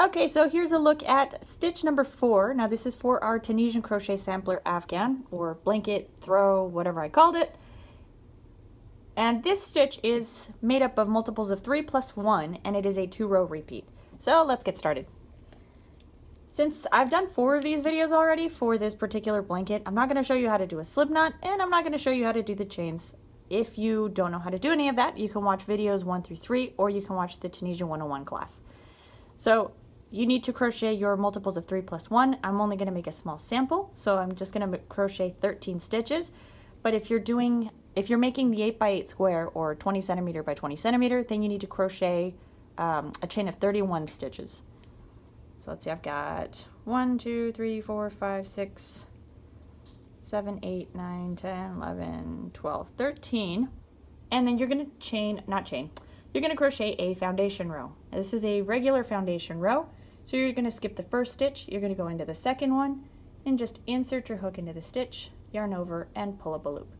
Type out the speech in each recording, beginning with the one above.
Okay, so here's a look at stitch number 4. Now this is for our Tunisian Crochet Sampler Afghan, or blanket, throw, whatever I called it. And this stitch is made up of multiples of 3 plus 1, and it is a 2-row repeat. So let's get started. Since I've done 4 of these videos already for this particular blanket, I'm not going to show you how to do a slip knot, and I'm not going to show you how to do the chains. If you don't know how to do any of that, you can watch videos 1 through 3, or you can watch the Tunisian 101 class. So you need to crochet your multiples of 3 plus 1. I'm only going to make a small sample, so I'm just going to crochet 13 stitches. But if you're making the 8 by 8 square or 20 centimeter by 20 centimeter, then you need to crochet a chain of 31 stitches. So let's see, I've got 1, 2, 3, 4, 5, 6, 7, 8, 9, 10, 11, 12, 13. And then you're going to you're going to crochet a foundation row. This is a regular foundation row. So you're going to skip the first stitch, you're going to go into the second one, and just insert your hook into the stitch, yarn over, and pull up a loop.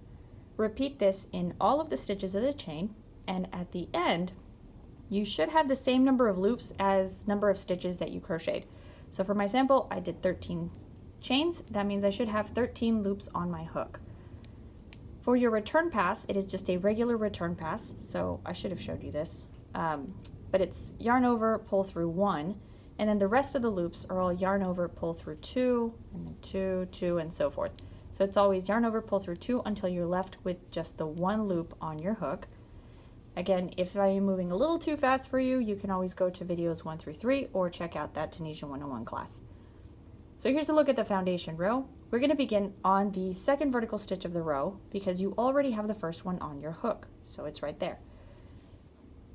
Repeat this in all of the stitches of the chain, and at the end, you should have the same number of loops as number of stitches that you crocheted. So for my sample, I did 13 chains. That means I should have 13 loops on my hook. For your return pass, it is just a regular return pass, so I should have showed you this, but it's yarn over, pull through 1, and then the rest of the loops are all yarn over, pull through 2, and then 2, 2, and so forth. So it's always yarn over, pull through 2 until you're left with just the 1 loop on your hook. Again, if I am moving a little too fast for you, you can always go to videos 1 through 3 or check out that Tunisian 101 class. So here's a look at the foundation row. We're going to begin on the second vertical stitch of the row because you already have the first one on your hook, so it's right there.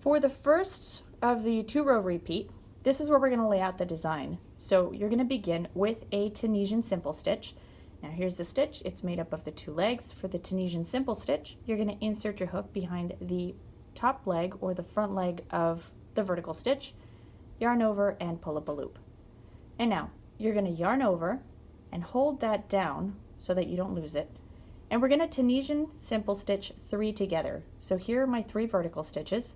For the first of the 2-row repeat, this is where we're going to lay out the design. So you're going to begin with a Tunisian simple stitch. Now here's the stitch. It's made up of the 2 legs. For the Tunisian simple stitch, you're going to insert your hook behind the top leg or the front leg of the vertical stitch, yarn over, and pull up a loop. And now you're going to yarn over and hold that down so that you don't lose it. And we're going to Tunisian simple stitch 3 together. So here are my 3 vertical stitches.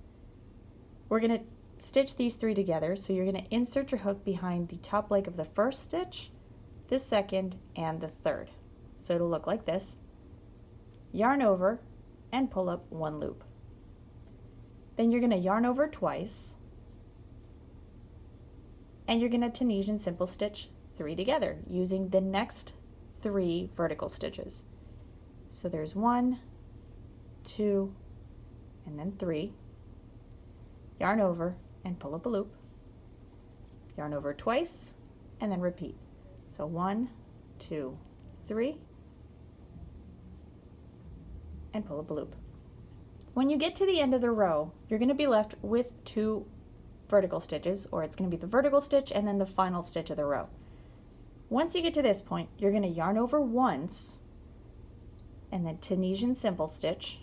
We're going to stitch these 3 together, so you're going to insert your hook behind the top leg of the first stitch, the second, and the third. So it'll look like this. Yarn over and pull up 1 loop. Then you're going to yarn over twice, and you're going to Tunisian simple stitch 3 together using the next 3 vertical stitches. So there's 1, 2, and then 3. Yarn over and pull up a loop. Yarn over twice, and then repeat. So 1, 2, 3, and pull up a loop. When you get to the end of the row, you're going to be left with 2 vertical stitches, or it's going to be the vertical stitch and then the final stitch of the row. Once you get to this point, you're going to yarn over once, and then Tunisian simple stitch,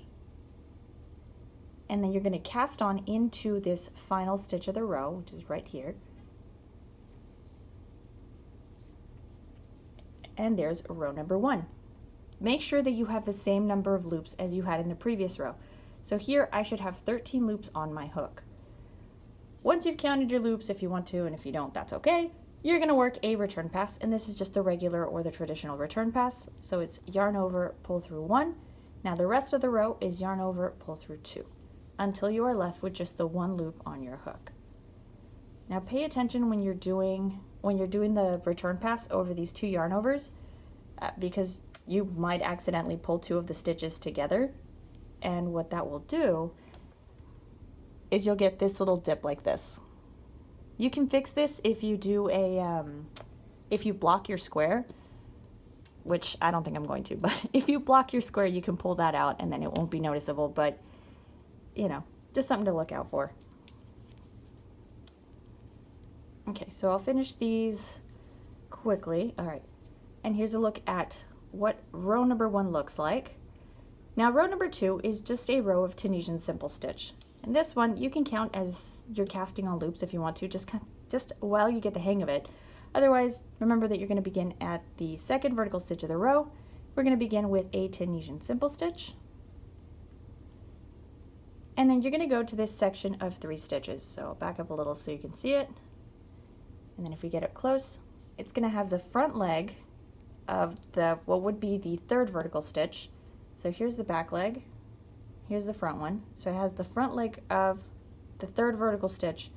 and then you're going to cast on into this final stitch of the row, which is right here. And there's row number 1. Make sure that you have the same number of loops as you had in the previous row. So here I should have 13 loops on my hook. Once you've counted your loops, if you want to, and if you don't, that's okay, you're going to work a return pass, and this is just the regular or the traditional return pass. So it's yarn over, pull through 1. Now the rest of the row is yarn over, pull through 2, until you are left with just the 1 loop on your hook. Now pay attention when you're doing the return pass over these 2 yarn overs, because you might accidentally pull 2 of the stitches together, and what that will do is you'll get this little dip like this. You can fix this if you do if you block your square, which I don't think I'm going to, but if you block your square, you can pull that out and then it won't be noticeable, but you know, just something to look out for. Okay, so I'll finish these quickly. All right, and here's a look at what row number 1 looks like. Now row number 2 is just a row of Tunisian simple stitch. And this one you can count as you're casting on loops if you want to, just while you get the hang of it. Otherwise, remember that you're going to begin at the second vertical stitch of the row. We're going to begin with a Tunisian simple stitch. And then you're going to go to this section of 3 stitches. So I'll back up a little so you can see it. And then if we get up close, it's going to have the front leg of the what would be the third vertical stitch. So here's the back leg, here's the front one. So it has the front leg of the third vertical stitch,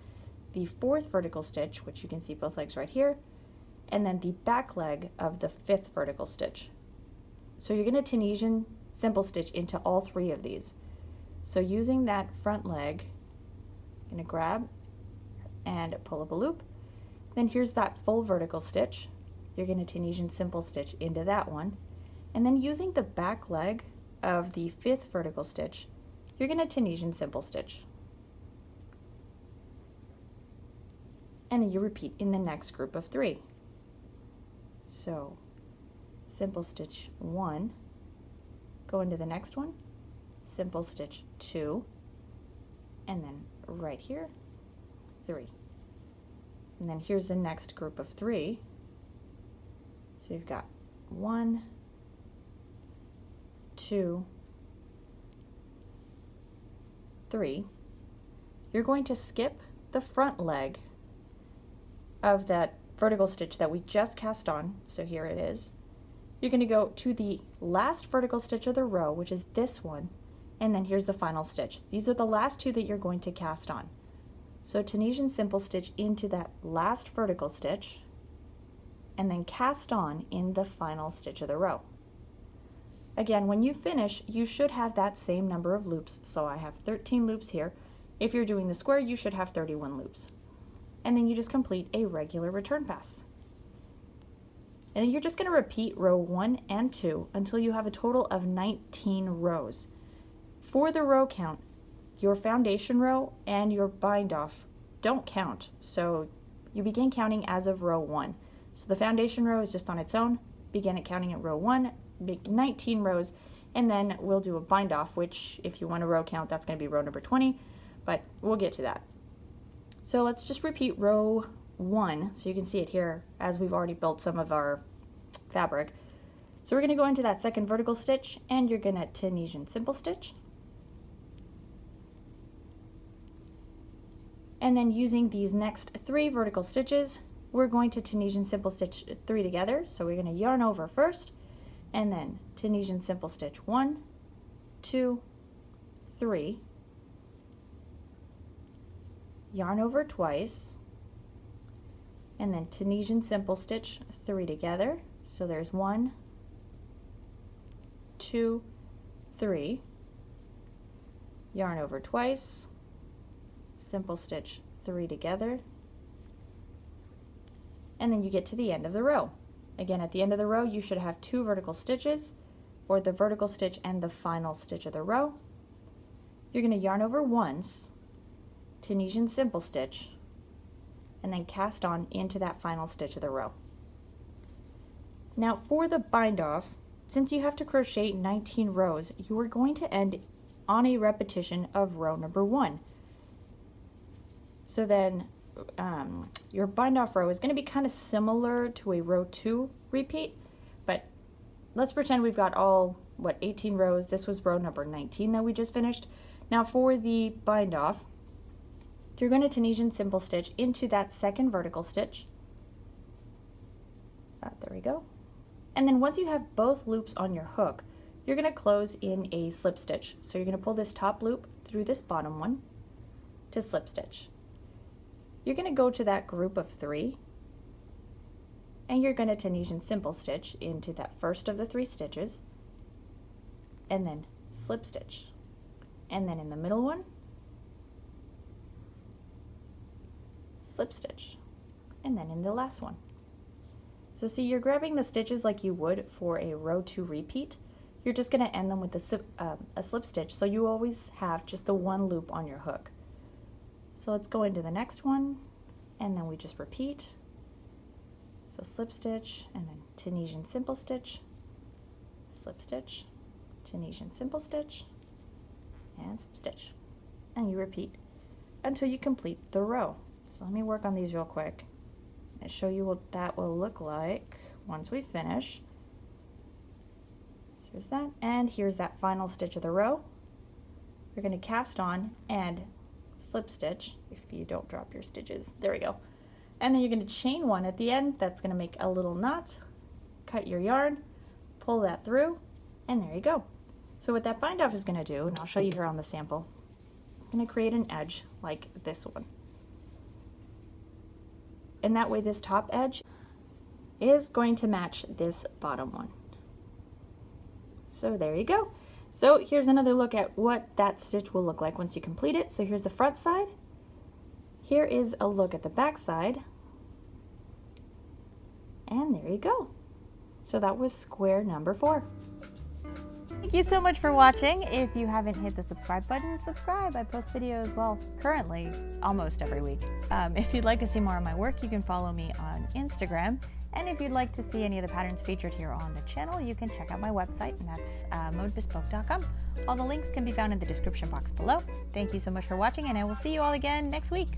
the fourth vertical stitch, which you can see both legs right here, and then the back leg of the fifth vertical stitch. So you're going to Tunisian simple stitch into all three of these. So using that front leg, I'm going to grab and pull up a loop. Then here's that full vertical stitch. You're going to Tunisian simple stitch into that one. And then using the back leg of the fifth vertical stitch, you're going to Tunisian simple stitch. And then you repeat in the next group of three. So simple stitch 1, go into the next one, simple stitch 2, and then right here 3. And then here's the next group of 3. So you've got 1, 2, 3. You're going to skip the front leg of that vertical stitch that we just cast on. So here it is. You're going to go to the last vertical stitch of the row, which is this one, and then here's the final stitch. These are the last two that you're going to cast on. So Tunisian simple stitch into that last vertical stitch, and then cast on in the final stitch of the row. Again, when you finish, you should have that same number of loops. So I have 13 loops here. If you're doing the square, you should have 31 loops. And then you just complete a regular return pass. And then you're just going to repeat row 1 and 2 until you have a total of 19 rows. For the row count, your foundation row and your bind off don't count. So you begin counting as of row 1. So the foundation row is just on its own. Begin it counting at row 1, make 19 rows, and then we'll do a bind off, which if you want a row count, that's going to be row number 20, but we'll get to that. So let's just repeat row 1 so you can see it here as we've already built some of our fabric. So we're going to go into that second vertical stitch and you're going to Tunisian simple stitch. And then using these next 3 vertical stitches, we're going to Tunisian simple stitch 3 together. So we're going to yarn over first and then Tunisian simple stitch 1, 2, 3. Yarn over twice, and then Tunisian simple stitch 3 together. So there's 1, 2, 3. Yarn over twice, simple stitch 3 together, and then you get to the end of the row. Again, at the end of the row, you should have 2 vertical stitches, or the vertical stitch and the final stitch of the row. You're going to yarn over once, Tunisian simple stitch, and then cast on into that final stitch of the row. Now for the bind off, since you have to crochet 19 rows, you are going to end on a repetition of row number 1. So then your bind off row is going to be kind of similar to a row 2 repeat, but let's pretend we've got all, 18 rows. This was row number 19 that we just finished. Now for the bind off, you're going to Tunisian simple stitch into that second vertical stitch. There we go. And then once you have both loops on your hook, you're going to close in a slip stitch. So you're going to pull this top loop through this bottom one to slip stitch. You're going to go to that group of 3 and you're going to Tunisian simple stitch into that first of the 3 stitches and then slip stitch. And then in the middle one, slip stitch, and then in the last one. So see, you're grabbing the stitches like you would for a row 2 repeat. You're just going to end them with a slip stitch, so you always have just the one loop on your hook. So let's go into the next one, and then we just repeat. So slip stitch, and then Tunisian simple stitch, slip stitch, Tunisian simple stitch, and slip stitch, and you repeat until you complete the row. So let me work on these real quick and show you what that will look like once we finish. So here's that, and here's that final stitch of the row. You're going to cast on and slip stitch, if you don't drop your stitches, there we go, And then you're going to chain one at the end. That's going to make a little knot. Cut your yarn, pull that through, and there you go. So what that bind off is going to do, and I'll show you here on the sample, I'm going to create an edge like this one. And that way this top edge is going to match this bottom one. So there you go. So here's another look at what that stitch will look like once you complete it. So here's the front side. Here is a look at the back side. And there you go. So that was square number 4. Thank you so much for watching. If you haven't hit the subscribe button, subscribe. I post videos, well, currently almost every week. If you'd like to see more of my work, you can follow me on Instagram. And if you'd like to see any of the patterns featured here on the channel, you can check out my website, and that's modebespoke.com. All the links can be found in the description box below. Thank you so much for watching, and I will see you all again next week.